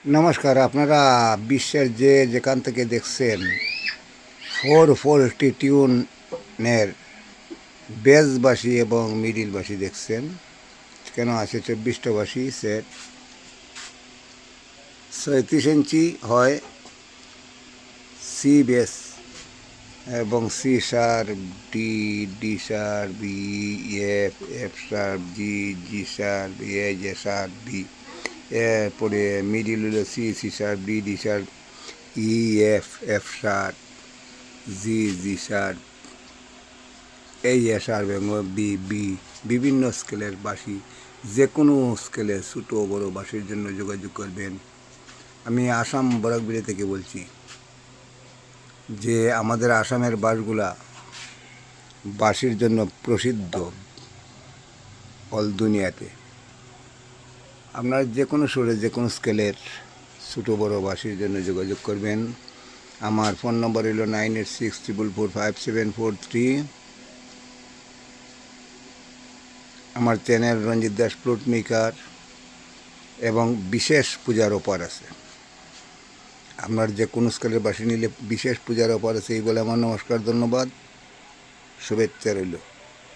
নমস্কার, আপনারা বিশ্বের যেখান থেকে দেখছেন 440 টিউনের বেস বাঁশি এবং মিডিল বাঁশি দেখছেন। কেন আছে 24টা বাঁশি সেট, 37 ইঞ্চি হয় সি বেস এবং C sharp, D, D sharp, B, F, F sharp, G, G sharp, A, J sharp, B. এরপরে মিডিল হলো C, C sharp, D, D sharp, E, F, F sharp, G, G sharp, এই A sharp এবং B, B. বিভিন্ন স্কেলের বাঁশি, যে কোনো স্কেলের ছোটো বড়ো বাঁশির জন্য যোগাযোগ করবেন। আমি আসাম বরাকবিলি থেকে বলছি যে আমাদের আসামের বাঁশগুলা বাঁশির জন্য প্রসিদ্ধ অল দুনিয়াতে। আপনার যে কোনো সুরে যে কোনো স্কেলের ছোটো বড়ো বাঁশির জন্য যোগাযোগ করবেন। আমার ফোন নম্বর হলো 9864445743। আমার চ্যানেল রঞ্জিত দাস ফ্লুট মেকার এবং বিশেষ পূজার অফার আছে। আপনার যে কোনো স্কেলের বাঁশি নিলে বিশেষ পূজার অফার আছে। এই বলে আমার নমস্কার, ধন্যবাদ, শুভেচ্ছা রইল।